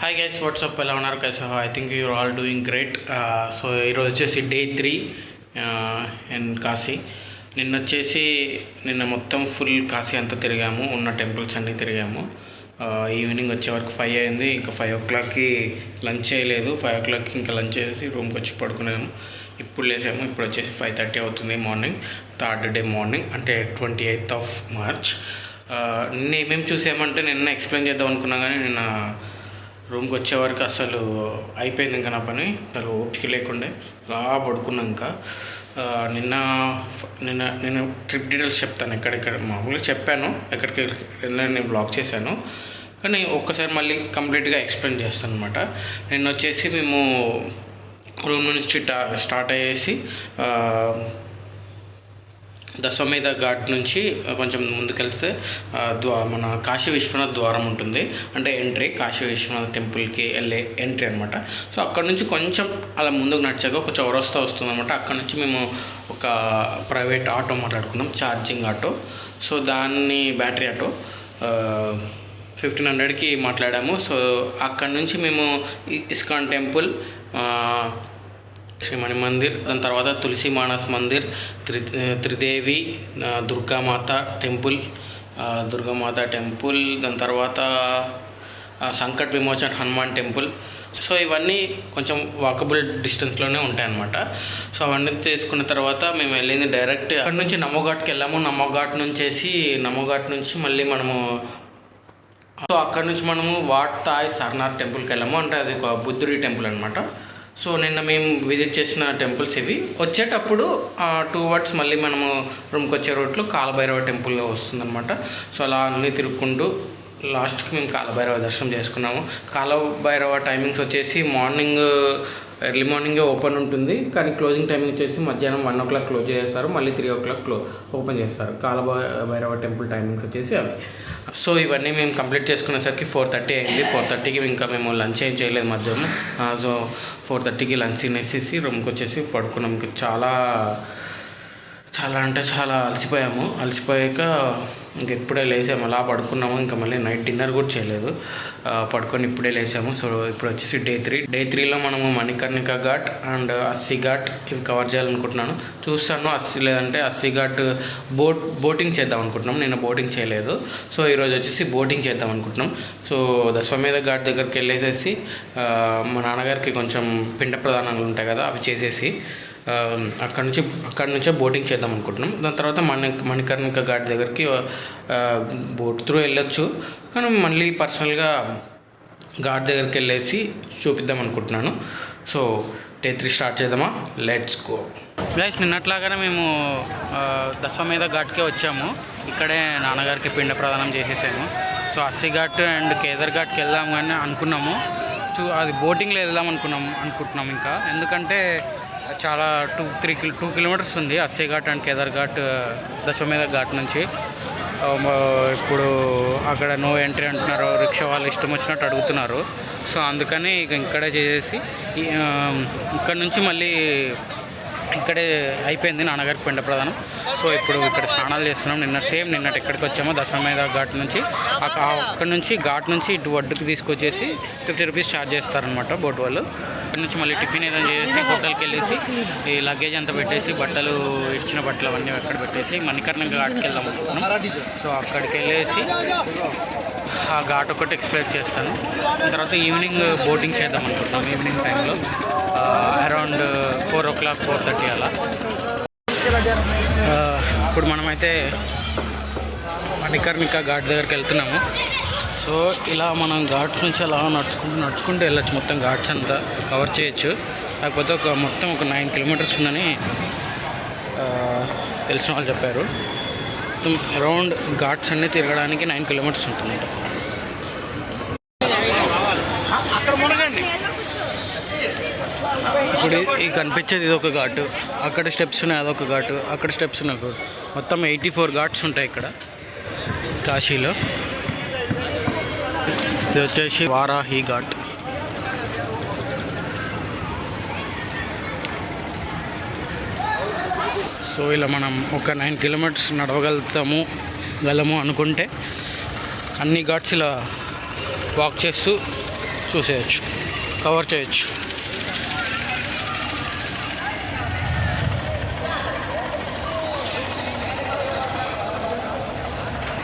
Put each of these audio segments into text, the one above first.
Hi guys what's up ఎలా ఉన్నారు కైసా I think you're all doing great. So ఈరోజు వచ్చేసి డే 3 ఇన్ కాశీ. నిన్న మొత్తం ఫుల్ కాశీ అంతా తిరిగాము, ఉన్న టెంపుల్స్ అన్నీ తిరిగాము. ఈవినింగ్ వచ్చే వరకు 5 అయింది. ఇంకా 5 o'clockకి లంచ్ చేయలేదు. 5 o'clockకి ఇంకా లంచ్ చేసి రూమ్కి వచ్చి పడుకున్నాము. ఇప్పుడు లేసాము. ఇప్పుడు వచ్చేసి 5:30 అవుతుంది మార్నింగ్, థర్డ్ డే మార్నింగ్, అంటే 28th of March. నిన్న ఏమేమి చూసామంటే నిన్న ఎక్స్ప్లెయిన్ చేద్దాం అనుకున్నా, కానీ నిన్న రూమ్కి వచ్చే వరకు అసలు అయిపోయింది. ఇంకా నా పని అసలు ఓపిక లేకుండే బాగా పడుకున్నాక నిన్న నేను ట్రిప్ డీటెయిల్స్ చెప్తాను. ఎక్కడెక్కడ మామూలుగా చెప్పాను, ఎక్కడికి నేను బ్లాక్ చేశాను, కానీ ఒక్కసారి మళ్ళీ కంప్లీట్గా ఎక్స్ప్లెయిన్ చేస్తాను అనమాట. నిన్న వచ్చేసి మేము రూమ్ నుంచి స్టార్ట్ అయ్యేసి దశమేధ ఘాట్ నుంచి కొంచెం ముందుకెళ్తే మన కాశీ విశ్వనాథ్ ద్వారం ఉంటుంది, అంటే ఎంట్రీ, కాశీ విశ్వనాథ్ టెంపుల్కి వెళ్ళే ఎంట్రీ అనమాట. సో అక్కడ నుంచి కొంచెం అలా ముందుకు నడిచాక ఒక చౌరస్తా వస్తుందన్నమాట. అక్కడ నుంచి మేము ఒక ప్రైవేట్ ఆటో మాట్లాడుకున్నాం, ఛార్జింగ్ ఆటో. సో దాన్ని బ్యాటరీ ఆటో 1500కి మాట్లాడాము. సో అక్కడ నుంచి మేము ఇస్కాన్ టెంపుల్, శ్రీమణి మందిర్, దాని తర్వాత తులసి మానస్ మందిర్, త్రిదేవి, దుర్గామాత టెంపుల్, దాని తర్వాత సంకట్ విమోచన్ హనుమాన్ టెంపుల్. సో ఇవన్నీ కొంచెం వాకబుల్ డిస్టెన్స్లోనే ఉంటాయన్నమాట. సో అవన్నీ చేసుకున్న తర్వాత మేము వెళ్ళింది డైరెక్ట్ అక్కడ నుంచి నమోఘాట్కి వెళ్ళాము. నమోఘాట్ నుంచి మళ్ళీ మనము అక్కడ నుంచి మనము వాట్ తాయ్ సర్నాథ్ టెంపుల్కి వెళ్ళాము, అంటే అది ఒక బుద్ధుడి టెంపుల్ అనమాట. సో నిన్న మేము విజిట్ చేసిన టెంపుల్స్ ఇవి. వచ్చేటప్పుడు 2 hours మళ్ళీ మనము రూమ్కి వచ్చే రోడ్లో కాలభైరవ టెంపుల్ వస్తుందన్నమాట. సో అలా అన్నీ తిరుక్కుంటూ లాస్ట్కి మేము కాలభైరవ దర్శనం చేసుకున్నాము. కాలభైరవ టైమింగ్స్ వచ్చేసి ఎర్లీ మార్నింగే ఓపెన్ ఉంటుంది, కానీ క్లోజింగ్ టైమింగ్ వచ్చేసి మధ్యాహ్నం 1 o'clock క్లోజ్ చేస్తారు, మళ్ళీ 3 o'clock ఓపెన్ చేస్తారు. కాలభైరవ టెంపుల్ టైమింగ్స్ వచ్చేసి అవి. సో ఇవన్నీ మేము కంప్లీట్ చేసుకునేసరికి 4:30 అయింది. 4:30కి ఇంకా మేము లంచ్ ఏం చేయలేదు మధ్యాహ్నం. సో 4:30కి లంచ్ తినేసేసి రూమ్కి వచ్చేసి పడుకున్నాం. చాలా అలసిపోయాము. అలసిపోయాక ఇప్పుడే లేసాము, అలా పడుకున్నాము. ఇంకా మళ్ళీ నైట్ డిన్నర్ కూడా చేయలేదు, పడుకొని ఇప్పుడే లేసాము. సో ఇప్పుడు వచ్చేసి డే 3లో మనము మణికర్ణిక ఘాట్ అండ్ అస్సీ ఘాట్ ఇవి కవర్ చేయాలనుకుంటున్నాను. చూస్తాను లేదంటే అస్సీ ఘాట్ బోటింగ్ చేద్దాం అనుకుంటున్నాం. నిన్న బోటింగ్ చేయలేదు, సో ఈరోజు వచ్చేసి బోటింగ్ చేద్దాం అనుకుంటున్నాం. సో దశమేధ ఘాట్ దగ్గరికి వెళ్ళేసేసి మా నాన్నగారికి కొంచెం పిండ ప్రదానాలు ఉంటాయి కదా, అవి చేసేసి అక్కడ నుంచే బోటింగ్ చేద్దాం అనుకుంటున్నాం. దాని తర్వాత మణికర్ణిక ఘాట్ దగ్గరికి బోట్ త్రూ వెళ్ళొచ్చు, కానీ మళ్ళీ పర్సనల్గా ఘాట్ దగ్గరికి వెళ్ళేసి చూపిద్దాం అనుకుంటున్నాను. సో డే 3 స్టార్ట్ చేద్దామా? Let's go guys. నిన్నట్లాగానే మేము దశమేధ ఘాట్కే వచ్చాము. ఇక్కడే నాన్నగారికి పిండ ప్రదానం చేసేసాము. సో అస్సీ ఘాట్ అండ్ కేదార్ ఘాట్కి వెళ్దాం కానీ అనుకున్నాము. అది బోటింగ్లో వెళ్దాం అనుకుంటున్నాం ఇంకా, ఎందుకంటే చాలా 2 kilometers ఉంది అస్సీ ఘాట్ అండ్ కేదార్ ఘాట్ దశమేధ ఘాట్ నుంచి. ఇప్పుడు అక్కడ నో ఎంట్రీ అంటున్నారు, రిక్షా వాళ్ళు ఇష్టం వచ్చినట్టు అడుగుతున్నారు. సో అందుకని ఇక్కడే చేసేసి ఇక్కడ నుంచి మళ్ళీ ఇక్కడే అయిపోయింది నాన్నగారి పిండ ప్రదానం. సో ఇప్పుడు ఇక్కడ స్నానాలు చేస్తున్నాం. నిన్నటి ఎక్కడికి వచ్చామో దశమేధ ఘాట్ నుంచి, అక్కడ నుంచి ఘాట్ నుంచి ఇటు ఒడ్డుకి తీసుకొచ్చేసి 50 rupees ఛార్జ్ చేస్తారనమాట బోట్ వాళ్ళు. అక్కడ నుంచి మళ్ళీ టిఫిన్ ఏదైనా చేసి హోటల్కి వెళ్ళేసి ఈ లగేజ్ అంతా పెట్టేసి ఇచ్చిన బట్టలు అవన్నీ అక్కడ పెట్టేసి మణికర్ణిక ఘాట్కి వెళ్దాం అనుకుంటున్నాం. సో అక్కడికి వెళ్ళేసి ఆ ఘాట్ ఒకటి ఎక్స్ప్లోర్ చేస్తాను. తర్వాత ఈవినింగ్ బోటింగ్ చేద్దాం అనుకుంటున్నాం. ఈవినింగ్ టైంలో అరౌండ్ 4 o'clock 4:30 అలా. ఇప్పుడు మనమైతే మణికర్ణిక ఘాట్ దగ్గరికి వెళ్తున్నాము. సో ఇలా మనం ఘాట్స్ నుంచి అలా నడుచుకుంటూ వెళ్ళచ్చు. మొత్తం ఘాట్స్ అంతా కవర్ చేయొచ్చు. కాకపోతే మొత్తం ఒక 9 kilometers ఉందని తెలిసిన వాళ్ళు చెప్పారు. మొత్తం అరౌండ్ ఘాట్స్ అన్నీ తిరగడానికి 9 kilometers ఉంటుందంట. ఇప్పుడు ఈ కనిపించేది ఇది ఒక ఘాటు, అక్కడ స్టెప్స్ ఉన్నాయి అదొక ఘాటు, అక్కడ స్టెప్స్ ఉన్నాయి. మొత్తం 84 ఘాట్స్ ఉంటాయి ఇక్కడ కాశీలో. ఇది వచ్చేసి వారాహి ఘాట్. సో ఇలా మనం ఒక 9 kilometers నడవగలము అనుకుంటే అన్ని ఘాట్స్ ఇలా వాక్ చేస్తూ చూసేయచ్చు, కవర్ చేయొచ్చు.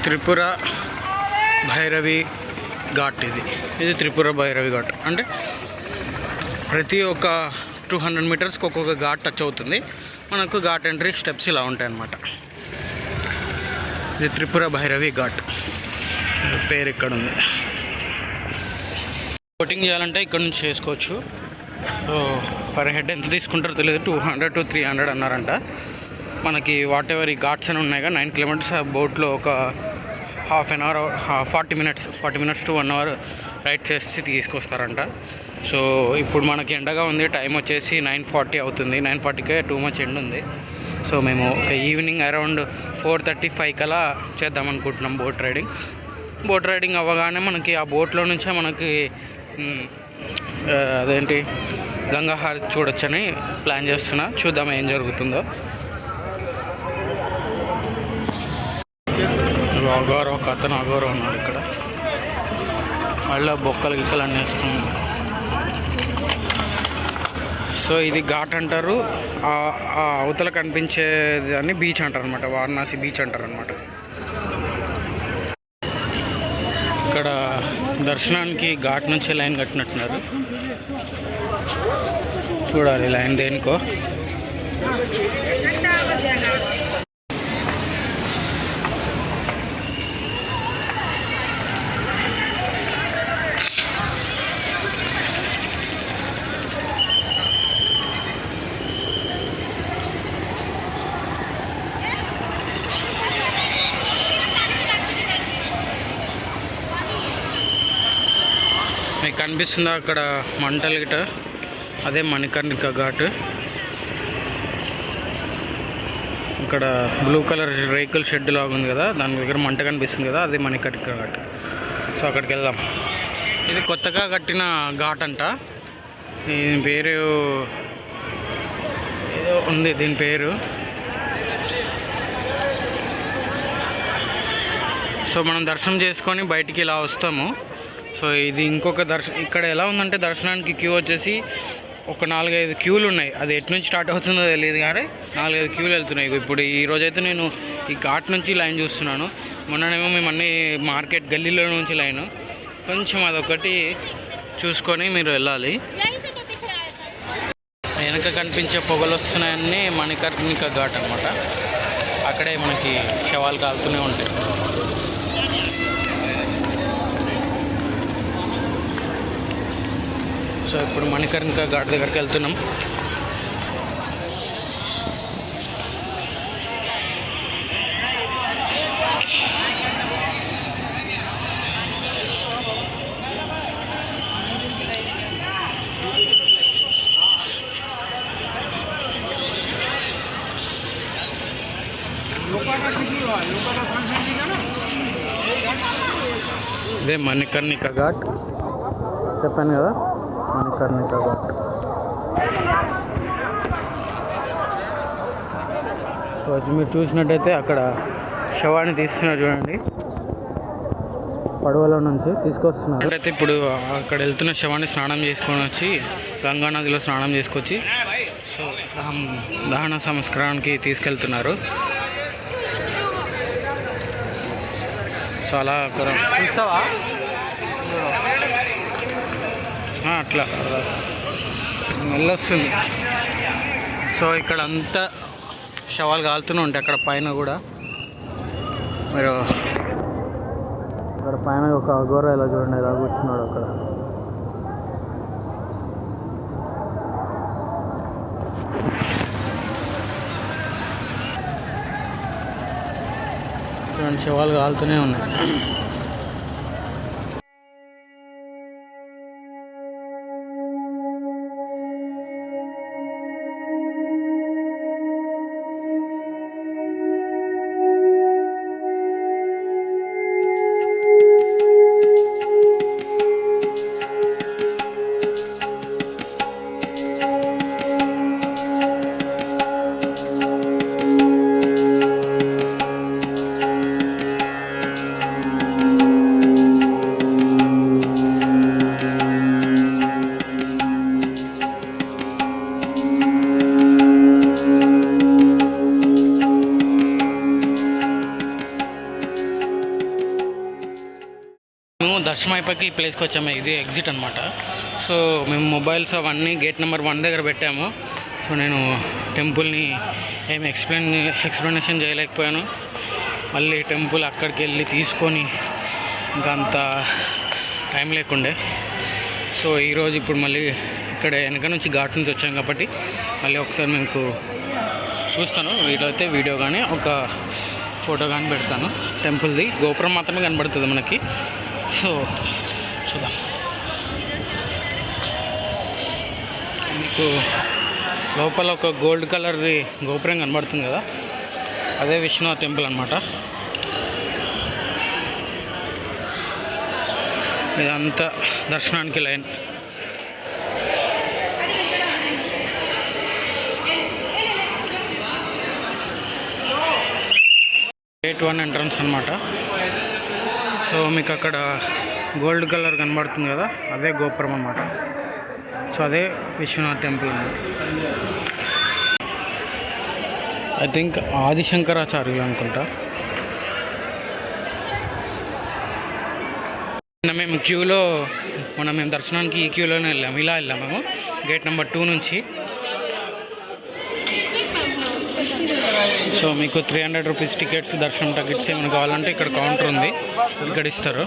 త్రిపుర భైరవి ఘాట్ ఇది త్రిపుర భైరవి ఘాట్. అంటే ప్రతి ఒక్క 200 మీటర్స్కి ఒక్కొక్క ఘాట్ టచ్ అవుతుంది. మనకు ఘాట్ ఎంట్రీ స్టెప్స్ ఇలా ఉంటాయి అన్నమాట. ఇది త్రిపుర భైరవి ఘాట్ పేరు ఇక్కడ ఉంది. బోటింగ్ చేయాలంటే ఇక్కడ నుంచి చేసుకోవచ్చు. సో పర్ హెడ్ ఎంత తీసుకుంటారో తెలియదు, 200 to 300 అన్నారంట. మనకి వాట్ ఎవర్ ఈ ఘాట్స్ అని ఉన్నాయి కదా, 9 కిలోమీటర్స్ బోట్లో ఒక half an hour 40 minutes to 1 hour ride చేసి తీసుకొస్తారంట. సో ఇప్పుడు మనకి ఎండగా ఉంది, టైం వచ్చేసి 9:40 అవుతుంది. 9:40కే టూ మచ్ ఎండ్ ఉంది. సో మేము ఒక ఈవినింగ్ అరౌండ్ 4:35 కలా చేద్దాం అనుకుంటున్నాం బోట్ రైడింగ్ అవ్వగానే మనకి ఆ బోట్లో నుంచే మనకి అదేంటి గంగా హారతి చూడొచ్చని ప్లాన్ చేస్తున్నా. చూద్దాం ఏం జరుగుతుందో. అగోర ఒక అతను ఉన్నాడు ఇక్కడ, మళ్ళీ బొక్కలు గిక్కలు అన్నీ వేసుకున్నాడు. సో ఇది ఘాట్ అంటారు. ఆ అవతల కనిపించేదాన్ని బీచ్ అంటారు అనమాట, వారణాసి బీచ్ అంటారు అనమాట. ఇక్కడ దర్శనానికి ఘాట్ నుంచి లైన్ కట్టినట్టున్నారు. చూడాలి లైన్ దేనికో. మీకు కనిపిస్తుందా అక్కడ మంటలు గిట, అదే మణికర్ణిక ఘాట్. ఇక్కడ బ్లూ కలర్ రేకుల షెడ్ లాగా ఉంది కదా, దాని దగ్గర మంట కనిపిస్తుంది కదా, అదే మణికర్ణిక ఘాట్. సో అక్కడికి వెళ్దాం. ఇది కొత్తగా కట్టిన ఘాట్ అంట. దీని పేరు ఏదో ఉంది, దీని పేరు. సో మనం దర్శనం చేసుకొని బయటికి ఇలా వస్తాము. సో ఇది ఇంకొక ఇక్కడ ఎలా ఉందంటే దర్శనానికి క్యూ వచ్చేసి ఒక 4-5 క్యూలు ఉన్నాయి. అది ఎటు నుంచి స్టార్ట్ అవుతుందో తెలియదు కానీ 4-5 క్యూలు వెళ్తున్నాయి. ఇప్పుడు ఈరోజైతే నేను ఈ ఘాట్ నుంచి లైన్ చూస్తున్నాను. మొన్ననేమో మేము అన్ని మార్కెట్ గల్లీలో నుంచి లైన్. కొంచెం అదొకటి చూసుకొని మీరు వెళ్ళాలి. వెనక కనిపించే పొగలు వస్తున్నాయన్నీ మణికర్ణిక ఘాట్ అనమాట. అక్కడే మనకి శవాలు కాలుతూనే ఉంటాయి. సో ఇప్పుడు మణికర్ణిక ఘాట్ దగ్గరికి వెళ్తున్నాం. ఇదే మణికర్ణిక ఘాట్ చెప్పాను కదా, మణికర్ణిక ఘాట్. మీరు చూసినట్టయితే అక్కడ శవాన్ని తీస్తున్నారు చూడండి, పడవలో నుంచి తీసుకొస్తున్నారు. అయితే ఇప్పుడు అక్కడ వెళ్తున్న శవాన్ని స్నానం చేసుకొని వచ్చి గంగా నదిలో స్నానం చేసుకొచ్చి సో దహన సంస్కారానికి తీసుకెళ్తున్నారు. సో అలా చూస్తావా అట్లా వెళ్ళొస్తుంది. సో ఇక్కడ అంతా శవాలు కాలుతూనే ఉంటాయి. అక్కడ పైన కూడా మీరు అక్కడ పైన ఒక అఘోర ఎలా చూడండి, ఎలా కూర్చున్నాడు అక్కడ. చూడండి శవాలు కాలుతూనే ఉన్నాయి. మేము దర్శనం అయిపోయి ఈ ప్లేస్కి వచ్చాము. ఇది ఎగ్జిట్ అనమాట. సో మేము మొబైల్స్ అవన్నీ గేట్ నెంబర్ 1 దగ్గర పెట్టాము. సో నేను టెంపుల్ని ఏమి ఎక్స్ప్లెనేషన్ చేయలేకపోయాను. మళ్ళీ టెంపుల్ అక్కడికి వెళ్ళి తీసుకొని ఇంకా అంత టైం లేకుండే. సో ఈరోజు ఇప్పుడు మళ్ళీ ఇక్కడ వెనక నుంచి ఘాట్ నుంచి వచ్చాం కాబట్టి మళ్ళీ ఒకసారి మీకు చూస్తాను. వీడియో కానీ ఒక ఫోటో కానీ పెడతాను. టెంపుల్ది గోపురం మాత్రమే కనబడుతుంది మనకి. సో చూద్దాం. మీకు లోపల ఒక గోల్డ్ కలర్ది గోపురం కనబడుతుంది కదా, అదే విష్ణునాథ్ టెంపుల్ అనమాట. ఇదంతా దర్శనానికి లైన్. గేట్ 1 ఎంట్రన్స్ అనమాట. సో మీకు అక్కడ గోల్డ్ కలర్ కనబడుతుంది కదా, అదే గోపురం అన్నమాట. సో అదే విశ్వనాథ్ టెంపుల్ అన్నమాట. ఐ థింక్ ఆదిశంకరాచార్యులు అనుకుంటా. మేము క్యూలో మేము దర్శనానికి ఈ క్యూలోనే వెళ్ళాము. ఇలా వెళ్ళాము మేము గేట్ నెంబర్ 2 నుంచి. సో మీకు 300 రూపీస్ టికెట్స్, దర్శనం టికెట్స్ ఏమైనా కావాలంటే ఇక్కడ కౌంటర్ ఉంది, ఇక్కడ ఇస్తారు.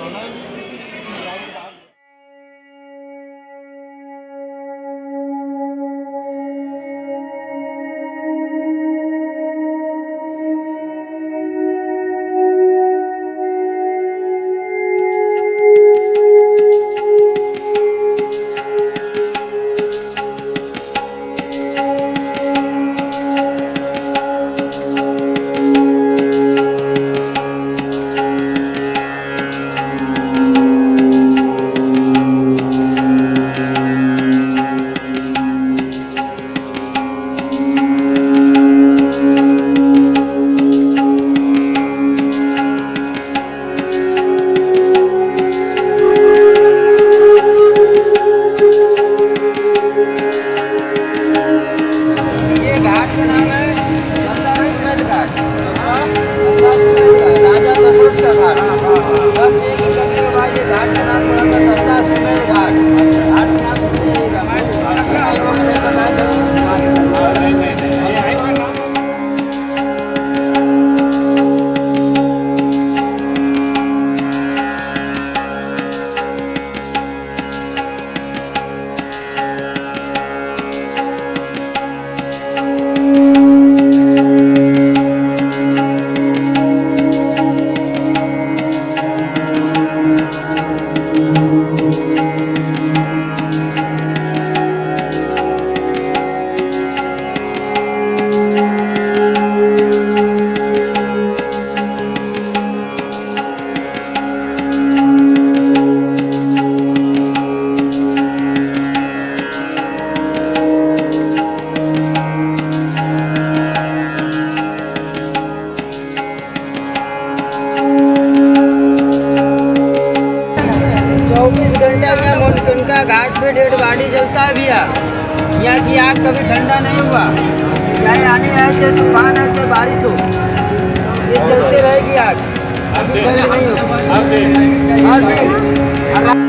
घाट पे 1.5 गाड़ी चलता है भैया। यहाँ की आग कभी ठंडा नहीं हुआ, चाहे आने आए, चाहे तूफान है, चाहे बारिश हो, ये चलती रहेगी आग, अभी ठंडी नहीं होगी।